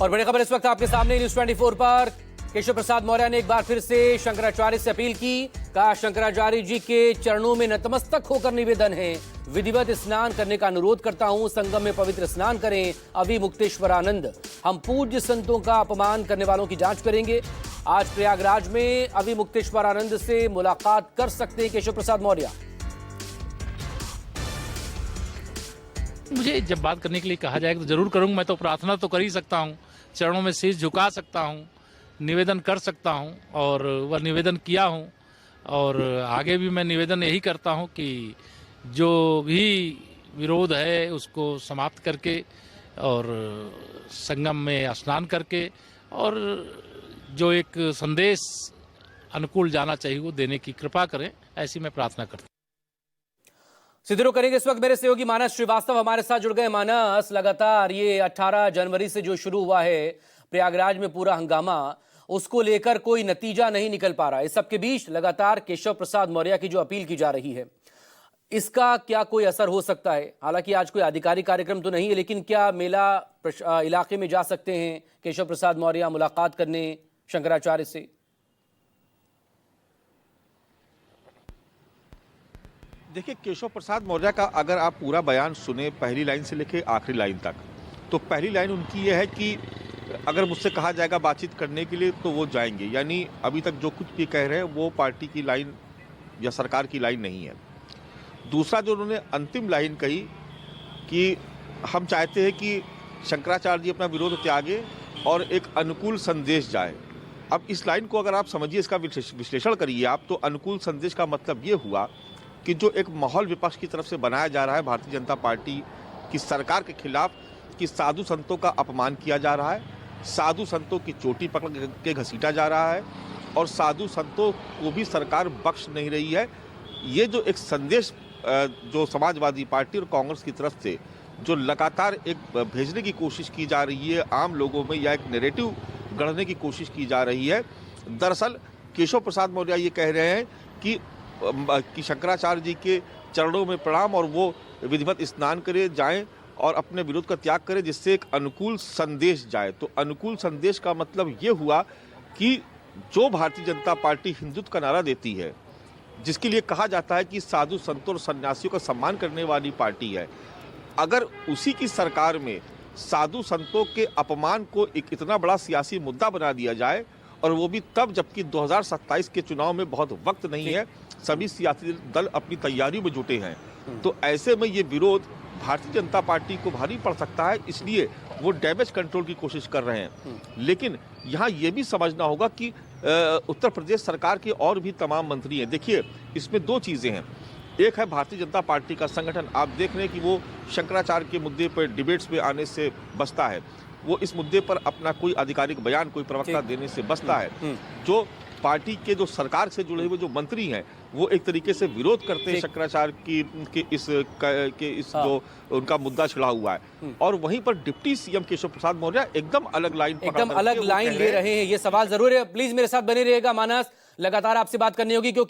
और बड़ी खबर इस वक्त आपके सामने न्यूज 24 पर। केशव प्रसाद मौर्य ने एक बार फिर से शंकराचार्य से अपील की। कहा, शंकराचार्य जी के चरणों में नतमस्तक होकर निवेदन है, विधिवत स्नान करने का अनुरोध करता हूं। संगम में पवित्र स्नान करें। अविमुक्तेश्वरानंद, हम पूज्य संतों का अपमान करने वालों की जांच करेंगे। आज प्रयागराज में अविमुक्तेश्वरानंद से मुलाकात कर सकते हैं केशव प्रसाद मौर्य। मुझे जब बात करने के लिए कहा जाएगा तो जरूर करूंगा। मैं तो प्रार्थना तो कर ही सकता हूं, चरणों में शीश झुका सकता हूं, निवेदन कर सकता हूं और वह निवेदन किया हूं। और आगे भी मैं निवेदन यही करता हूं कि जो भी विरोध है उसको समाप्त करके और संगम में स्नान करके और जो एक संदेश अनुकूल जाना चाहिए वो देने की कृपा करें, ऐसी मैं प्रार्थना करता हूं। सीधे करेंगे इस वक्त मेरे सहयोगी मानस श्रीवास्तव हमारे साथ जुड़ गए। मानस, लगातार ये 18 जनवरी से जो शुरू हुआ है प्रयागराज में पूरा हंगामा, उसको लेकर कोई नतीजा नहीं निकल पा रहा। इस सबके बीच लगातार केशव प्रसाद मौर्य की जो अपील की जा रही है, इसका क्या कोई असर हो सकता है? हालांकि आज कोई आधिकारिक कार्यक्रम तो नहीं है, लेकिन क्या मेला इलाके में जा सकते हैं केशव प्रसाद मौर्य मुलाकात करने शंकराचार्य से? देखिए, केशव प्रसाद मौर्य का अगर आप पूरा बयान सुने पहली लाइन से लेकर आखिरी लाइन तक, तो पहली लाइन उनकी यह है कि अगर मुझसे कहा जाएगा बातचीत करने के लिए तो वो जाएंगे। यानी अभी तक जो कुछ भी कह रहे हैं वो पार्टी की लाइन या सरकार की लाइन नहीं है। दूसरा जो उन्होंने अंतिम लाइन कही कि हम चाहते हैं कि शंकराचार्य जी अपना विरोध त्यागे और एक अनुकूल संदेश जाए। अब इस लाइन को अगर आप समझिए, इसका विश्लेषण करिए आप, तो अनुकूल संदेश का मतलब ये हुआ कि जो एक माहौल विपक्ष की तरफ से बनाया जा रहा है भारतीय जनता पार्टी की सरकार के खिलाफ कि साधु संतों का अपमान किया जा रहा है, साधु संतों की चोटी पकड़ के घसीटा जा रहा है और साधु संतों को भी सरकार बख्श नहीं रही है। ये जो एक संदेश जो समाजवादी पार्टी और कांग्रेस की तरफ से जो लगातार एक भेजने की कोशिश की जा रही है आम लोगों में, या एक नैरेटिव गढ़ने की कोशिश की जा रही है, दरअसल केशव प्रसाद मौर्य ये कह रहे हैं कि शंकराचार्य जी के चरणों में प्रणाम और वो विधिवत स्नान करे जाएं और अपने विरोध का त्याग करें, जिससे एक अनुकूल संदेश जाए। तो अनुकूल संदेश का मतलब ये हुआ कि जो भारतीय जनता पार्टी हिंदुत्व का नारा देती है, जिसके लिए कहा जाता है कि साधु संतों और सन्यासियों का सम्मान करने वाली पार्टी है, अगर उसी की सरकार में साधु संतों के अपमान को एक इतना बड़ा सियासी मुद्दा बना दिया जाए, और वो भी तब जबकि 2027 के चुनाव में बहुत वक्त नहीं है, सभी सियासी दल अपनी तैयारियों में जुटे हैं, तो ऐसे में ये विरोध भारतीय जनता पार्टी को भारी पड़ सकता है। इसलिए वो डैमेज कंट्रोल की कोशिश कर रहे हैं। लेकिन यहाँ ये भी समझना होगा कि उत्तर प्रदेश सरकार के और भी तमाम मंत्री हैं। देखिए, इसमें दो चीज़ें हैं। एक है भारतीय जनता पार्टी का संगठन, आप देख रहे हैं कि वो शंकराचार्य के मुद्दे पर डिबेट्स में आने से बचता है, वो इस मुद्दे पर अपना कोई आधिकारिक बयान, कोई प्रवक्ता देने से बचता है। जो पार्टी के जो सरकार से जुड़े हुए जो मंत्री हैं वो एक तरीके से विरोध करते हैं शंकराचार्य के इस जो उनका मुद्दा छिड़ा हुआ है। और वहीं पर डिप्टी सीएम केशव प्रसाद मौर्य एकदम अलग लाइन ले रहे हैं। ये सवाल जरूर है। प्लीज मेरे साथ बने रहिएगा मानस, लगातार आपसे बात करनी होगी क्योंकि